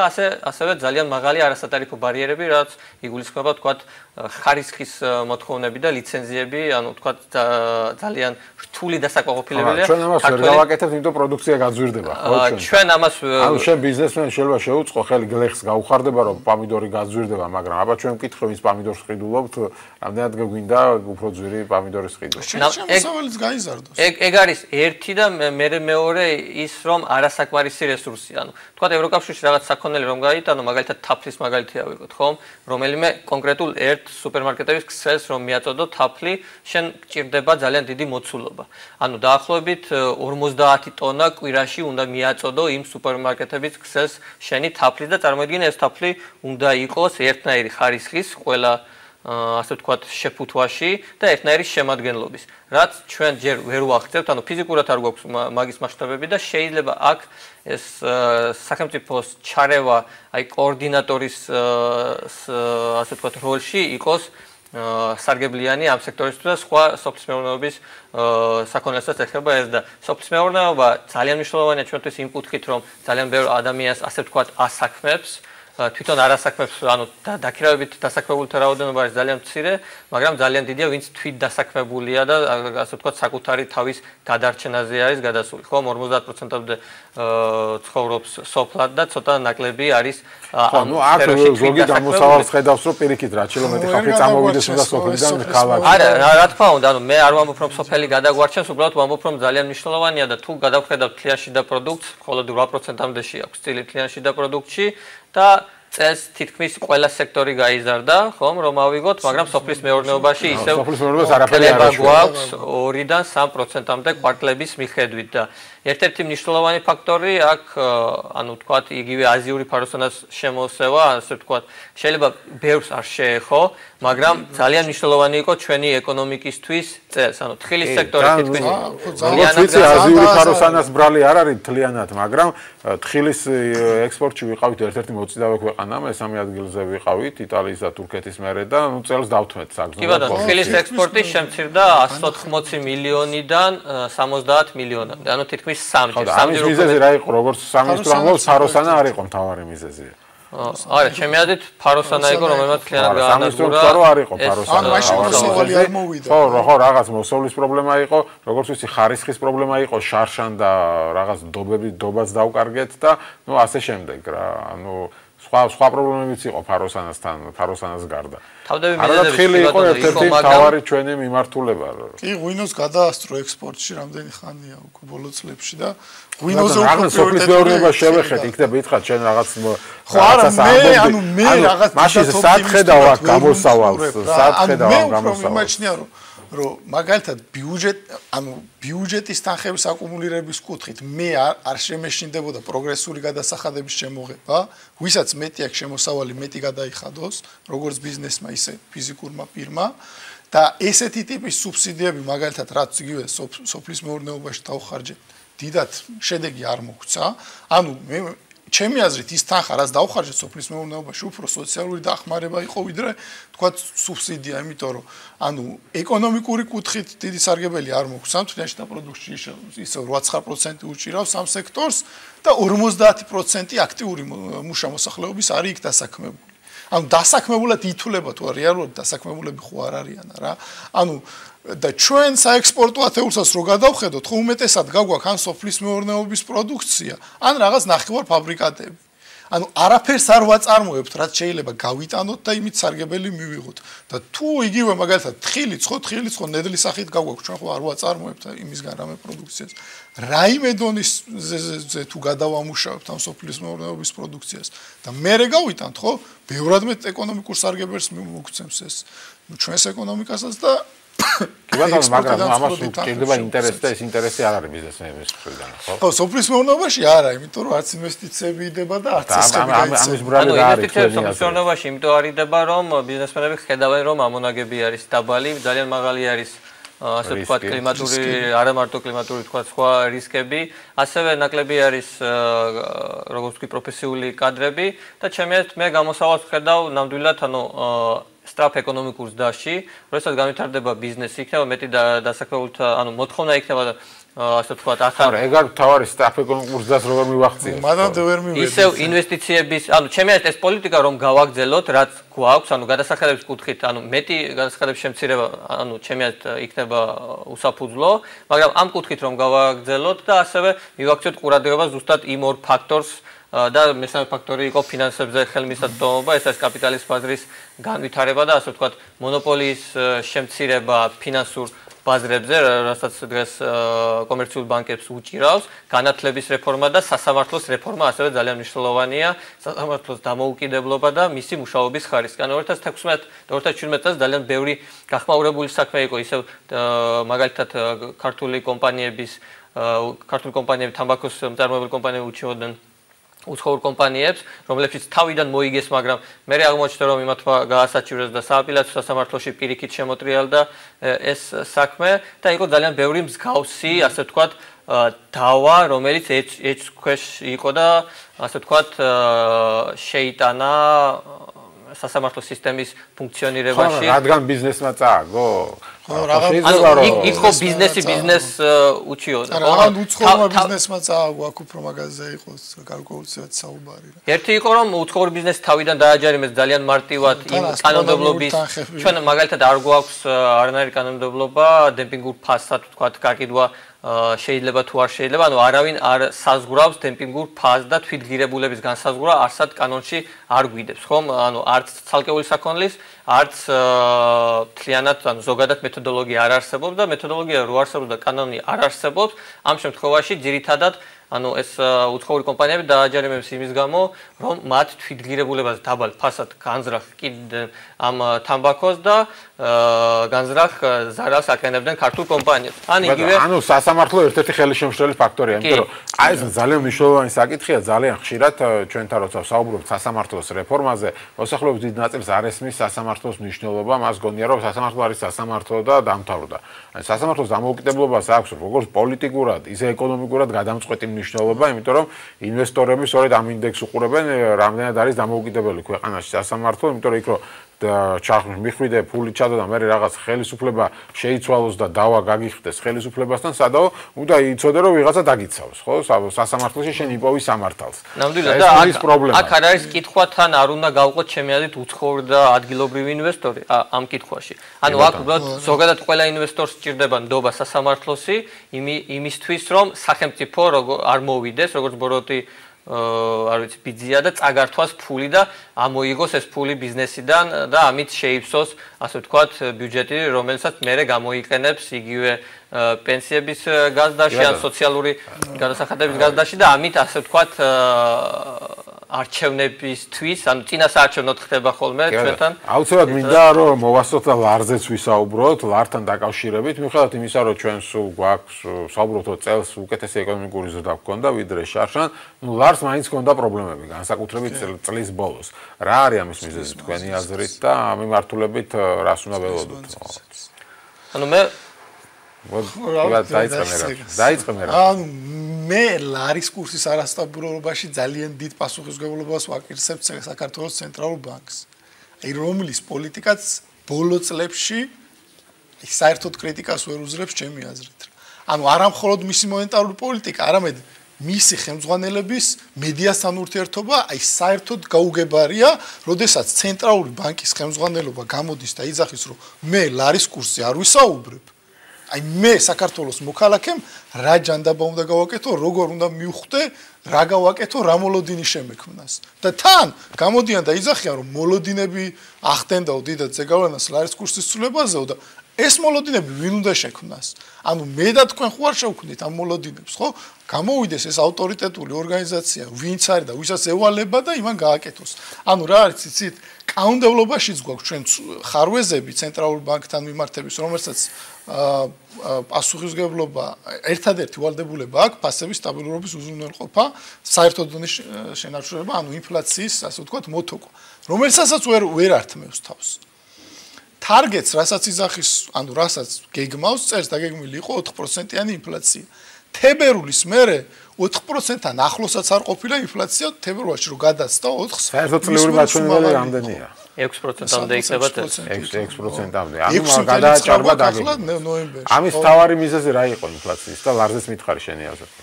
ასევე ძალიან მაღალი არასადარიფო ბარიერები, რაც იგულისხმება, ვთქვათ, ხარისხის მოთხოვნები და ლიცენზიები, ანუ ვთქვათ, ძალიან რთული დასაკმაყოფილებელია. ჩვენ ამას ვერ გავაკეთებთ, იმიტომ პროდუქცია გაძვირდება, ხო ჩვენ? ჩვენ ამას ანუ შენ ბიზნესმენი შეიძლება შეუწყო ხელი გლეხს გაუხარდება, რომ პომიდორი გაძვირდება, მაგრამ აბა ჩვენ ვკითხავ ის პომიდორს ყიდულობთ, რამდენად გვინდა უფრო ძვირი პომიდორის ყიდვა. შემოსავალიც გაიზარდოს. ეგ არის ერთი და მეორე ის, რომ არასაკმარისი რესურსი, ანუ თქვათ ევროკავშირში რაღაც საქონელი რომ გაიტანო, მაგალითად თაფლის მაგალითი ავიღოთ, ხომ? რომელიმე კონკრეტულ ერთ სუპერმარკეტების ქსელს რომ მიაწოდო თაფლი, შენ გჭირდება ძალიან დიდი მოცულობა. ანუ დაახლოებით 50 ტონა კვირაში უნდა მიაწოდო იმ სუპერმარკეტების ქსელს შენი თაფლი და წარმოიდგინე ეს თაფლი უნდა იყოს ერთნაირი ხარისხის ყველა ასე ვთქვათ შეფუთვაში და ერთნაირი შემადგენლობის. რაც ჩვენ ჯერ ვერ ვახცევთ, ანუ ფიზიკურად არ გვაქვს მაგის მასშტაბები და შეიძლება აქ ეს სახელმწიფოს ჩარევა, აი კოორდინატორის ასე ვთქვათ როლში იყოს სარგებლიანი ამ სექტორისთვის და სხვა სოფლის მეურნეობის საქონელსაც ეხება ეს და სოფლის მეურნეობა ძალიან მნიშვნელოვანია ჩვენთვის იმ კუთხით, რომ ძალიან ბევრ ადამიანს ასე ვთქვათ ასაქმებს თვითონ არასაქმებს, ანუ დაქირავებით დასაქმებულთა რაოდენობა არის ძალიან მცირე, მაგრამ ძალიან დიდია, ვინც თვით დასაქმებულია და ასე ვთქვათ, საკუთარი თავის გადარჩენაზე არის გადასული. ხომ 50%-ამდე ცხოვრობს სოფლად და ცოტა ნაკლები არის ანუ აქ ზოგი გამოსავალს ხედავს, რომ პირიქით რა კილომეტრი ხალხი წამოვიდეს უნდა სოფლიდან ქალაქში. არა, რა თქმა უნდა, ანუ მე არ ვამბობ, რომ სოფელი გადაგვარჩენს, უბრალოდ ვამბობ, რომ ძალიან მნიშვნელოვანია და თუ გადავხედავთ თლიანშიდა პროდუქტს, მხოლოდ 8%-ამდე აქვს წილი თლიანშიდა პროდუქტში და წელს თითქმის ყველა სექტორი გაიზარდა, ხომ, რომ ავიღოთ, მაგრამ სოფლის მეურნეობაში ისევ სოფლის მეურნეობას არაფერი არ გვაქვს 2-დან 3%-ამდე კვარტლების მიხედვით და ერთ-ერთი მნიშვნელოვანი ფაქტორი აქ, ანუ ვთქვათ, იგივე აზიური ფაროსანას შემოსევა, ასე ვთქვათ, შეიძლება ბევრს არ შეეხო, მაგრამ ძალიან მნიშვნელოვანი იყო ჩვენი ეკონომიკისთვის წელს, ანუ თხილის სექტორი თითქმის ძალიან აზიური ფაროსანას ბრალი არ არის თლიანად, მაგრამ თხილის ექსპორტში ვიყავით ერთ-ერთი მოწინავე ქვეყანა, მესამე ადგილზე ვიყავით იტალიის და თურქეთის მერე და ნუ წელს დავთმეთ საგზნობ. კი ბატონო, თხილის ექსპორტი შემცირდა 180 მილიონიდან 70 მილიონამდე, ანუ თითქმის ამის მიზეზი რა იყო, როგორც სამინისტრო ამბობს, ფაროსანა არ იყო მთავარი მიზეზი. არა, ჩემი აზრით ფაროსანა იყო, რომელმაც მთლიანად სამინისტრო თვარო არ იყო ფაროსანა. ან მაშინ მოსავალი არ მოვიდა. ხო, რაღაც მოსავლის პრობლემა იყო, როგორც ვიცი, ხარისხის პრობლემა იყო, შარშან და რაღაც დობაც დავკარგეთ და ნუ ასე შემდეგ რა. ანუ სხვა პრობლემებიც იყო ფაროსანასთან, ფაროსანას გარდა. თავდები მიზეზები ხილი იყო ერთ-ერთი მთავარი ჩვენი მიმართულება. კი, ღვინოს გადაასწრო ექსპორტში რამდენი ხანია უკვე ბოლო წლებში და ღვინოზე უფრო სოფლის მეურნეობა შევეხეთ, იქნება ითხრათ ჩვენ რაღაც ხო არა, მე რაღაც მაშინ სათხედავ აქ გამოსავალს, სათხედავ ამ გამოსავალს. მე იმაჩნია რომ მაგალითად ბიუჯეტის თანხების აკუმულირების კუთხით მე არ შემეშინდებოდა პროგრესული გადასახადების შემოღება, ვისაც მეტი აქვს შემოსავალი, მეტი გადაიხადოს, როგორც ბიზნესმა, ისე ფიზიკურმა პირმა და ესეთი ტიპის სუბსიდიები მაგალითად რაც იგივე სოფლის მეურნეობაში დავხარჯეთ, დიდად შედეგი არ მოგვცა. ანუ მე ჩემი აზრით ის თანხა რაც დაუხარჯეთ სოფლის მეურნეობაში უფრო სოციალური დახმარება იყო ვიდრე თქვა სუბსიდია, იმიტომ რომ ანუ ეკონომიკური კუთხით დიდი სარგებელი არ მოგვს ამ თვეში და პროდუქტში ისე 8-9% უჭირავს ამ სექტორს და 50% აქტიური მუშა მოსახლეობის არის იქ დასაქმებული. ანუ დასაქმებულად ითვლება თუ რეალურად დასაქმებულები ხო არ არიან რა. ანუ და ჩვენ საექსპორტო ათეულსაც რო გადავხედოთ, ხო უმეტესად გაგვაქვს ან სოფლის მეურნეობის პროდუქცია, ან რაღაც ნახევარ ფაბრიკატები. ანუ არაფერს არ ვაწარმოებთ, რაც შეიძლება გავიტანოთ და იმით სარგებელი მივიღოთ. და თუ იგივე მაგალითად თხილიც ხო ნედლის სახით გაგვაქვს, ჩვენ ხო არ ვაწარმოებთ იმისგან რამე პროდუქციას. რაიმე დონის თუ გადავამუშავებთ ამ სოფლის მეურნეობის პროდუქციას და მერე გავიტანთ, ხო? ბევრად მეტ ეკონომიკურ სარგებელს მოგცემს ეს ჩვენს ეკონომიკასაც და კი ბატონო, მაგრამ ამას უჭირდება ინტერესი და ეს ინტერესი არ არის ბიზნესმენების მხრიდან, ხო? ხო, სოფლის მეურნეობაში არა, იმიტომ რომ არც ინვესტიციები იდება და არც ესხები გაიცემა. ამის ბრალი რა არის ინვესტიციები სოფლის მეურნეობაში იმიტომ არ იდება, რომ ბიზნესმენები ხედავენ, რომ ამონაგები არის დაბალი, ძალიან მაღალი არის ასე ვთქვათ კლიმატური, არა მარტო კლიმატური, ვთქვათ სხვა რისკები, ასევე ნაკლები არის როგორც ვთქვი პროფესიული კადრები და ჩემი აზრით მე გამოსავალს ვხედავ ნამდვილად, ანუ სწრაფ ეკონომიკურ ზრდაში, როდესაც განვითარდება ბიზნესი, იქნება მეტი დასაქმებულთა, ანუ მოთხოვნა იქნება ასე ვთქვათ, ახალ. ეგ არ თავარი სწრაფ ეკონომიკურ ზრდას როგორ მივახციოთ? მანამდე ვერ მივედი. ისევ ინვესტიციების, ანუ ჩემი აზრით ეს პოლიტიკა რომ გავაგრძელოთ, რაც გვაქვს, ანუ გადასახადების კუთხით, ანუ მეტი გადასახადების შემცირება, ანუ ჩემი აზრით იქნება უსაფუძვლო, მაგრამ ამ კუთხით რომ გავაგრძელოთ და ასევე მივაქციოთ ყურადღება ზუსტად იმ ორ ფაქტორს და მესამე ფაქტორი იყო ფინანსებზე ხელმისაწვდომობა, ეს არის კაპიტალის ბაზრის განვითარება და ასე ვთქვათ, მონოპოლიის შემცირება ფინანსურ ბაზრებზე, რასაც დღეს კომერციულ ბანკებს უჭირავს, განათლების რეფორმა და სასამართლოს რეფორმა ასევე ძალიან მნიშვნელოვანია, სასამართლოს დამოუკიდებლობა და მისი მუშაობის ხარისხი. ანუ 2016-2017 წელს ძალიან ბევრი გახმაურებული საქმე იყო, ისევ მაგალითად ქართული კომპანიები თამბაქოს მწარმოებელი კომპანიები უჩიოდნენ უცხოურ კომპანიებს, რომლებშიც თავიდან მოიგეს, მაგრამ მე აღმოჩნდა, რომ იმათმა გაასაჩივრეს და სააპელაციო სასამართლოში პირიქით შემოტრიალდა ეს საქმე და იყო ძალიან ბევრი მსგავსი, ასე ვთქვათ, დავა, რომელიც ეჭვს ქვეშ იყო და ასე ვთქვათ, შეიტანა სასამართლო სისტემის ფუნქციონირებაში. რადგან ბიზნესმა წააგო? იქ ხო ბიზნესს უჩიოდა. ან უცხოურმა ბიზნესმა წააგო, აქ უფრო მაგაზე იყოს გარკვეულწილად საუბარი. ერთი იყო რომ უცხოური ბიზნესი თავიდან დააჯერიმეს ძალიან მარტივად იმ კანონმდებლობის. ჩვენ მაგალითად არ გვაქვს არანაირი კანონმდებლობა დემპინგურ ფასად ვთქვათ გაკიდვა შეიძლება თუ არ შეიძლება, ანუ არავინ არ საზღვრავს დემპინგურ ფასს და თვითგირებულების განსაზღვრა არსად კანონში არ გვიდებს, ხომ? ანუ არც ცალკეული საქონლის, არც მთლიანად, ანუ ზოგადად მეთოდოლოგია არ არსებობს და მეთოდოლოგია რო არსებობს და კანონი არ არსებობს, ამ შემთხვევაში ძირითადად ანუ ეს უცხოური კომპანიები დააჯერიმებს იმის გამო, რომ მათ თვითგირებულებას დაბალ ფასად განზრახ კიდევ ამ თამბაქოს და განზრახ ზარალს აკენებდნენ ქართულ კომპანიებს. ანუ სასამართლო ერთ-ერთი ხელშემშლელი ფაქტორია, იმიტომ რომ აი ეს ძალიან მნიშვნელოვანი საკითხია, ძალიან ხშირად ჩვენთან როცა ვსაუბრობთ სასამართლოს რეფორმაზე, მოსახლეობის დიდ ნაწილს არ ესმის სასამართლოს მნიშვნელობა, მას გონია რომ სასამართლო არის სასამართლო და დამთავრდა. აი სასამართლოს დამოუკიდებლობას აქვს როგორც პოლიტიკურად, ისე ეკონომიკურად გადამწყვეტი მნიშვნელობა, იმიტომ რომ ინვესტორები სწორედ ამ ინდექსს უყურებენ, რამდენად არის დამოუკიდებელი ქვეყანაში სასამართლო, იმიტომ რომ იქ რო ჩახმის მიხვიდე ფული ჩადო და მე რაღაც ხელისუფლება შეიცვალოს და დავა გაგიხდეს ხელისუფლებასთან, სადაო უნდა იცოდე რომ ვიღაცა დაგიცავს, ხო? სასამართლოში შენ იპოვი სამართალს. ნამდვილად და აქ არ არის კითხვა თან არ უნდა გავყოთ ჩემი აზრით უცხოური და ადგილობრივი ინვესტორი ამ კითხვაში. ანუ აქ უბრალოდ ზოგადად ყველა ინვესტორს სჭირდება ნდობა სასამართლოსი იმისთვის რომ სახელმწიფო არ მოვიდეს როგორც ბოროტი არ ვიცი ბიძია და წაგართვას ფული და ამოიღოს ეს ფული ბიზნესიდან და ამით შეიფსოს ასე ვთქვათ ბიუჯეტი რომელსაც მერე გამოიყენებს იგივე პენსიების გაზრდაში ან სოციალური გადასახადების გაზრდაში და ამით ასე ვთქვათ არჩევნებისთვის ან წინასაარჩევნოდ ხდება ხოლმე ჩვენთან აუცილებლად მინდა რომ მოვასწროთ და ლარზეც ვისაუბროთ ლართან დაკავშირებით მიუხედავად იმისა რომ ჩვენ სულ გვაქვს საუბრობთ წელს უკეთესი ეკონომიკური ზრდა გქონდა ვიდრე შარშან ნუ ლარს მაინც ჰქონდა პრობლემები განსაკუთრებით წლის ბოლოს რა არის ამის მიზეზი თქვენი აზრით და ამ მიმართულებით რას უნდა ველოდოთ ანუ მე ანუ მე ლარის კურსის არასტაბილურობაში ძალიან დიდ პასუხისმგებლობას ვაკირსებ საქართველოს ცენტრალურ ბანკს. აი რომლის პოლიტიკაც ბოლო წლებში საერთოდ კრიტიკას ვერ უძლებს ჩემი აზრით. ანუ არა მხოლოდ მისი მონეტარული პოლიტიკა, არამედ მისი ხელმძღვანელების მედიასთან ურთიერთობა აი საერთოდ გაუგებარია, როდესაც ცენტრალური ბანკის ხელმძღვანელობა გამოდის და იძახის, რომ მე ლარის კურსზე არ ვისაუბრებ. აი მე საქართველოს მოქალაქემ რა ჯანდაბა უნდა გავაკეთო, როგორ უნდა მივხვდე, რა გავაკეთო, რა მოლოდინი შემექმნას. და თან გამოდიან და იძახიან, რომ მოლოდინები ახდენდაო დიდად ზეგავლენას ლარის კურსის ცვლილებაზეო და ეს მოლოდინები ვინ უნდა შექმნას? ანუ მე და თქვენ ხო არ შევქმნით ამ მოლოდინებს, ხო? გამოვიდეს ეს ავტორიტეტული ორგანიზაცია, ვინც არის და ვისაც ევალება და იმან გააკეთოს. ანუ რა არის, იცით, კანონმდებლობაშიც გვაქვს ჩვენ ხარვეზები ცენტრალურ ბანკთან მიმართების, რომელსაც პასუხისმგებლობა ერთადერთი ვალდებულება აქვს ფასების სტაბილურობის უზრუნველყოფა, საერთო დონის შენარჩუნება, ანუ ინფლაციის, ასე ვთქვათ, მოთოკვა, რომელსაც ვერ ართმევს თავს. Targets, რასაც იძახის, ანუ რასაც გეგმავს, წერს და გეგმილი იყო 4%-იანი ინფლაცია. თებერვლის მერე 4%-თან ახლოსაც არ ყოფილა ინფლაცია, თებერვალში რო გადაცდა 4-ს. საერთოწლიური მაჩვენებელი რამდენია? 6%-ამდე იქნება 6%-ამდე. ანუ გადააჭარბა დაგეგმვა ნოემბერში. ამის თავარი მიზეზი რა იყო ინფლაციის და ლარზეც მითხარი შენი აზრით?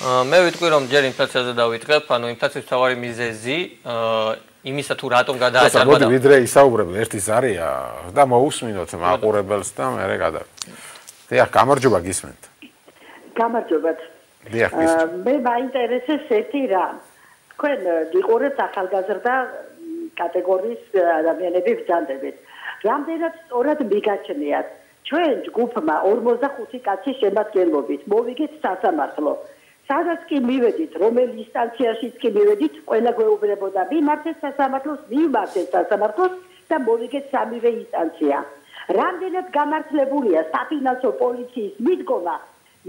მე ვიტყვი რომ ჯერ ინფლაციაზე დავიწყებ, ანუ ინფლაციის თავარი მიზეზი იმისა თუ რატომ გადააჭარბა. მოდი ვიდრე ისაუბრებთ ერთი ზარია და მოусმინოთ მაყურებელს და მე გადავიდეთ. დიახ, გამარჯობა გისმენთ. გამარჯობათ. დიახ, გისმენთ. მე მაინტერესებს ერთი რამ. თქვენ გიყურებთ ახალგაზრდა კატეგორიის ადამიანები ბრძანდებით. რამდენად სწორად მიგაჩნიათ ჩვენ ჯგუფმა 45 კაცის შემადგენლობით მოვიგეთ სასამართლო. სადაც კი მივედით, რომელ ინსტანციაში კი მივედით, ყველა გვეუბნებოდა მიმართეთ სასამართლოს, მიმართეთ სასამართლოს და მოვიგეთ სამივე ინსტანცია. რამდენად გამართლებულია საფინანსო პოლიციის მიდგომა,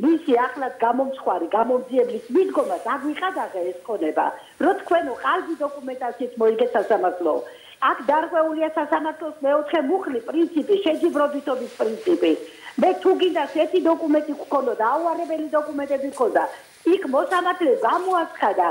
მისი ახლად გამომცხვარი, გამომძიებლის მიდგომა დაგვიყადაღე ეს ქონება, რომ თქვენო ყალბი დოკუმენტაციით მოიგეთ სასამართლო. აქ დარღვეულია სასამართლოს მეოთხე მუხლი პრინციპი, შეჯიბრობითობის პრინციპი. მე თუ გინდას ერთი დოკუმენტი გქონოდა, აუარებელი დოკუმენტები გქონდა, იქ მოსამართლე გამოაცხადა,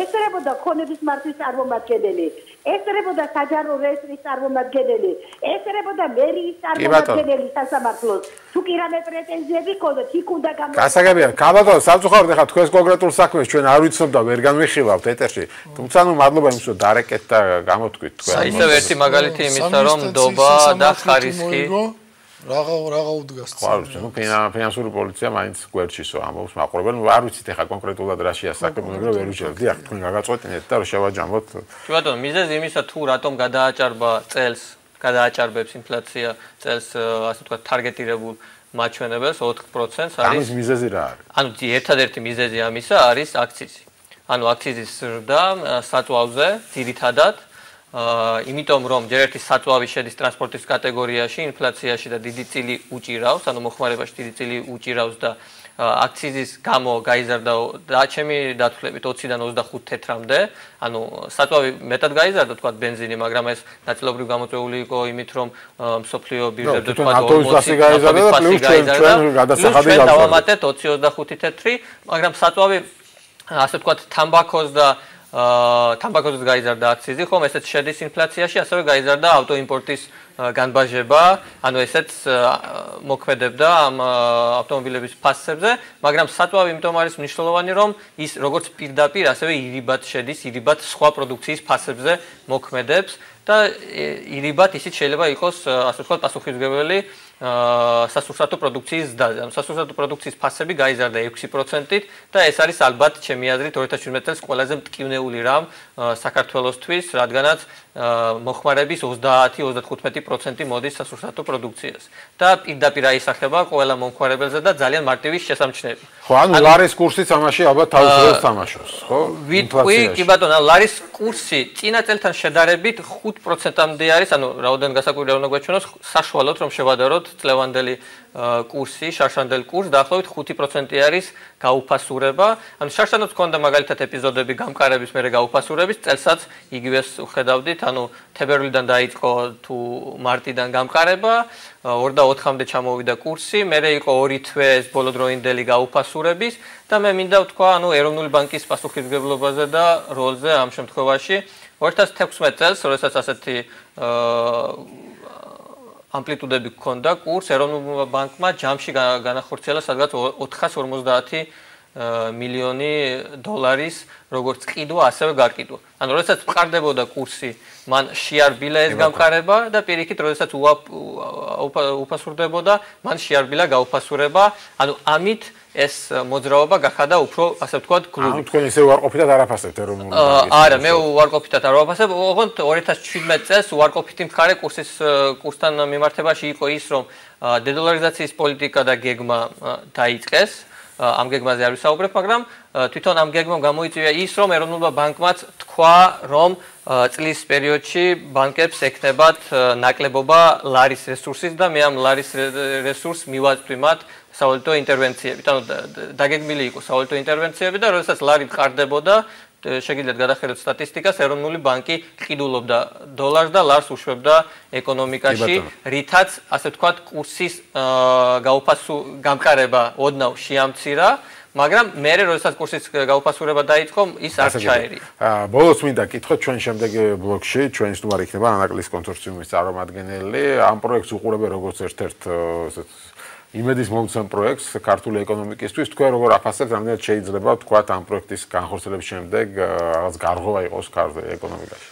ესწრებოდა ქონების მართვის წარმომადგენელი, ესწრებოდა საჯარო რეესტრის წარმომადგენელი, ესწრებოდა მერიის წარმომადგენელი სასამართლოს. თუ კი რამე პრეტენზიები გქონდათ, იქ უნდა გასაგებია, კაბატონო, სამწუხაროდ ახლა თქვენს კონკრეტულ საქმეს ჩვენ არ ვიცნობ და ვერ განვიხილავთ ეთერში. თუმცა ნუ მადლობა იმის რომ დარეკეთ და გამოთქვით თქვენ. ისევ ერთი მაგალითი იმისა რომ ნდობა და ხარისხი რაღა უდგას. ხო, ნუ ფინანსური პოლიცია მაინც გვერდშისო ამბობს მაყურებელ. არ ვიცით ახლა კონკრეტულად რა შეასაკებ, მაგრამ ვერ ვიჩვენებ. დიახ, თქვენ გაგაწყვეტინეთ და შევაჯამოთ. კი ბატონო, მიზეზი იმისა თუ რატომ გადააჭარბა წელს, გადააჭარბებს ინფლაცია წელს, ასე ვთქვათ, ტარგეტირებულ მაჩვენებელს 4%-ს არის. ამის მიზეზი რა არის? ანუ ერთადერთი მიზეზი ამისა არის აქციზი. ანუ აქციზის ზრდა საწვავზე ძირითადად იმიტომ რომ ჯერ ერთი საწვავი შედის ტრანსპორტის კატეგორიაში, ინფლაციაში და დიდი წილი უჭირავს, ანუ მოხმარებაში დიდი წილი უჭირავს და აქციზის გამო გაიზარდა და ჩემი დათვლებით 20-დან 25 თეთრამდე, ანუ საწვავი მეტად გაიზარდა თქვა ბენზინი, მაგრამ ეს ნაწილობრივ გამოწვეული იყო იმით რომ მსოფლიო ბირჟებზე თქვა 40 გაიზარდა და პლუს ჩვენ გადასახადი გავწევთ. ჩვენ დავამატეთ 20-25 თეთრი, მაგრამ საწვავი ასე ვთქვათ თამბაქოს და თამბაქოზე გაიზარდა აქციზი, ხომ ესეც შედის ინფლაციაში, ასევე გაიზარდა ავტოიმპორტის განბაჟება, ანუ ესეც მოქმედებდა ამ ავტომობილების ფასებზე, მაგრამ საწვავი იმიტომ არის მნიშვნელოვანი, რომ ის როგორც პირდაპირ, ასევე ირიბად შედის, ირიბად სხვა პროდუქციის ფასებზე მოქმედებს და ირიბად ისიც შეიძლება იყოს, ასე ვთქვათ, პასუხისმგებელი სასურსათო პროდუქციის ზრდაზე. ანუ სასურსათო პროდუქციის ფასები გაიზარდა 6%-ით და ეს არის ალბათ ჩემი აზრით 2017 წელს ყველაზე მტკივნეული რამ საქართველოსთვის, რადგანაც მოხმარების 30-35% მოდის სასურსათო პროდუქციას. და პირდაპირ აისახება ყველა მომხმარებელზე და ძალიან მარტივი შესამჩნევი. ხო, ანუ ლარის კურსიც ამაში ალბათ თავის როლს თამაშობს, ხო? ვიტყვი, კი ბატონო, ლარის კურსი წინა წელთან შედარებით 5%-ამდე არის, ანუ რაოდენ გასაკვირია უნდა გვეჩვენოს, საშუალოდ რომ შევადაროთ წლევანდელი კურსი, შარშანდელი კურსი დაახლოებით 5% არის გაუფასურება. ანუ შარშანობს ქონდა მაგალითად ეპიზოდები გამყარების მერე გაუფასურების, წელსაც იგივეს ვხედავდით, ანუ თებერვლიდან დაიწყო თუ მარტიდან გამყარება, 2 და 4-მდე ჩამოვიდა კურსი, მერე იყო 2 თვე ეს ბოლოდროინდელი გაუფასურების და მე მინდა ვთქვა, ანუ ეროვნული ბანკის პასუხისმგებლობაზე და როლზე ამ შემთხვევაში 2016 წელს, როდესაც ასეთი ამპლიტუდები ჰქონდა კურს, ეროვნულმა ბანკმა ჯამში განახორციელა სადღაც 450 მილიონი დოლარის როგორც ყიდვა, ასევე გარყიდვა. ანუ როდესაც მყარდებოდა კურსი, მან შეარბილა ეს გამყარება და პირიქით, როდესაც უფასურდებოდა, მან შეარბილა გაუფასურება. ანუ ამით ეს მოძრაობა გახადა უფრო, ასე ვთქვათ, გლუვი. ანუ თქვენ ისე უარყოფითად არაფასებთ ეროვნული ბანკის. არა, მე უარყოფითად არ ვაფასებ. ოღონდ 2017 წელს უარყოფითი მხარე კურსთან მიმართებაში იყო ის, რომ დედოლარიზაციის პოლიტიკა და გეგმა დაიწყეს. ამ გეგმაზე არ ვისაუბრებ, მაგრამ თვითონ ამ გეგმამ გამოიწვია ის, რომ ეროვნულმა ბანკმაც თქვა, რომ წლის პერიოდში ბანკებს ექნებათ ნაკლებობა ლარის რესურსის და მე ამ ლარის რესურსს მივაწვდი მათ სავალუტო ინტერვენციებით. ანუ დაგეგმილი იყო სავალუტო ინტერვენციები და როდესაც ლარი მყარდებოდა, შეგიძლიათ გადახედოთ სტატისტიკას, ეროვნული ბანკი ყიდულობდა დოლარს და ლარს უშვებდა ეკონომიკაში, რითაც, ასე ვთქვათ, კურსის გამყარება ოდნავ შეამცირა, მაგრამ მერე როდესაც კურსის გაუფასურება დაიწყო, ის არ ჩაერია. ბოლოს მინდა კითხოთ ჩვენ შემდეგ ბლოკში, ჩვენი სტუმარი იქნება ანაკლის კონსორციუმის წარმომადგენელი, ამ პროექტს უყურებენ როგორც ერთ-ერთ იმედის მომცემ პროექტს ქართული ეკონომიკისთვის. თქვენ როგორ აფასებთ, რამდენად შეიძლება თქვათ ამ პროექტის განხორციელების შემდეგ რაღაც გარღვევა იყოს ქართულ ეკონომიკაში?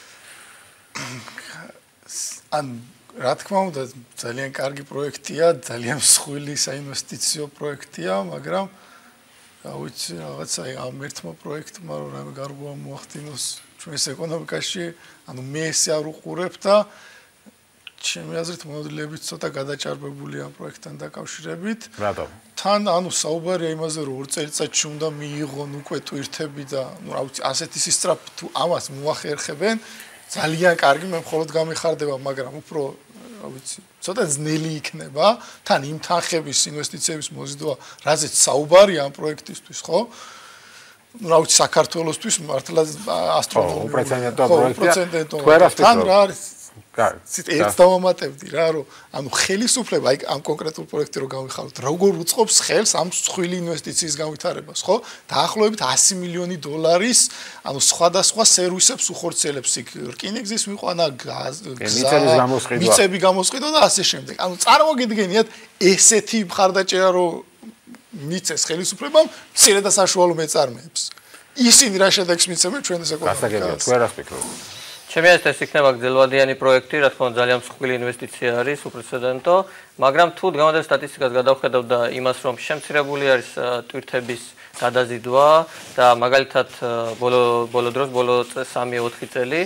ან რა თქმა უნდა, ძალიან კარგი პროექტია, ძალიან მსხვილი საინვესტიციო პროექტია, მაგრამ რა ვიცი, რაღაცა ამ ერთმა პროექტმა რომ რამე გარღვევა მოახდინოს ჩვენს ეკონომიკაში, ანუ მე ესე არ უყურებ და ჩემი აზრით მონადირეებით ცოტა გადაჭარბებულია ამ პროექტთან დაკავშირებით. რატომ? თან ანუ საუბარია იმაზე, რომ 2 წელიწადში უნდა მიიღონ უკვე ტვირთები და ну რა ვიცი, ასეთი სისწრაფით თუ ამას მოახერხებენ, ძალიან კარგი, მე მხოლოდ გამიხარდება, მაგრამ უფრო რა ვიცი, ცოტა ძნელი იქნება თან იმ თანხების ინვესტიციების მოზიდვა, რაზეც საუბარია ამ პროექტისთვის, ხო? ну რა ვიცი, საქართველოსთვის მართლა ასტრონომიული უპრეცედენტო პროექტია. თან რა არის ერთ დავამატებდი რა, რომ ანუ ხელისუფლება აი ამ კონკრეტულ პროექტზე რომ გავიხაროთ, როგორ უწყობს ხელს ამ მსხვილი ინვესტიციის განვითარებას, ხო? დაახლოებით 100 მილიონი დოლარის, ანუ სხვადასხვა სერვისებს უხორციელებს იქ რკინიგზის მიყვანა, მიწების გამოსყიდვა და ასე შემდეგ. ანუ წარმოგიდგენიათ ესეთი მხარდაჭერა რომ მიწეს ხელისუფლებამ მცირე და საშუალო მეწარმეებს. ისინი რა შედეგს მიცემენ ჩვენს ეკონომიკას? გასაგებია, თქვენ რა ფიქრობთ? ჩემი აზრით ეს იქნება გრძელვადიანი პროექტი, რა თქმა უნდა ძალიან მსხვილი ინვესტიცია არის, უპრეცედენტო, მაგრამ თუ გამოდენ სტატისტიკას გადავხედავ და იმას, რომ შემცირებული არის ტვირთების გადაზიდვა და მაგალითად ბოლო დროს, ბოლო 3-4 წელი,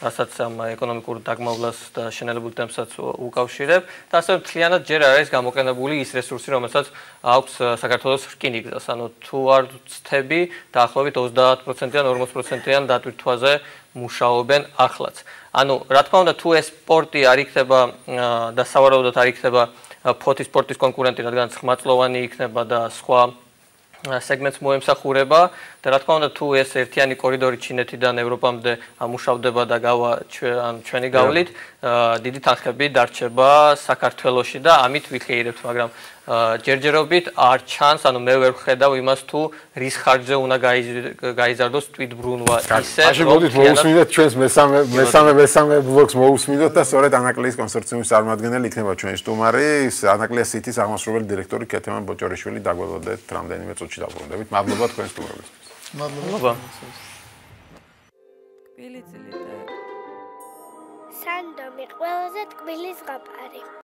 რასაც ამ ეკონომიკურ დაგმავლას და შენელებულ ტემპსაც უკავშირებ და ასევე მთლიანად ჯერ არ არის გამოყენებული ის რესურსი, რომელსაც აქვს საქართველოს რკინიგზას. ანუ თუ არ ვცდები, დაახლოებით 30%-იან, 40%-იან დატვირთვაზე მუშაობენ ახლაც. ანუ რა თქმა უნდა, თუ ეს სპორტი არ იქნება და სავარაუდოდ არ იქნება ფოთის სპორტის კონკურენტი, რადგან ხმაწლოვანი იქნება და სხვა სეგმენტს მოემსახურება და რა თქმა უნდა, თუ ეს ერთიანი კორიდორი ჩინეთიდან ევროპამდე ამუშავდება და გავა ჩვენი გავლით, დიდი თანხები დარჩება საქართველოში და ამით ვიხეირებთ, მაგრამ ჯერჯერობით არ ჩანს, ანუ მე ვერ ვხედავ იმას, თუ რის ხარჯზე უნდა გაიზარდოს თვითბრუნვა ისე. მაშინ მოდით მოусმინოთ ჩვენს მესამე ბლოკს მოусმინოთ და სწორედ ანაკლის კონსორციუმის წარმომადგენელი იქნება ჩვენი სტუმარი, ანაკლიას სიტის აღმასრულებელი დირექტორი ქეთემან ბოჭორიშვილი. დაგველოდეთ რამდენიმე წუთში დაბრუნდებით. მადლობა თქვენ სტუმრებისთვის. მადლობა. სანდომი ყველაზე ტკბილი ზღაპარი.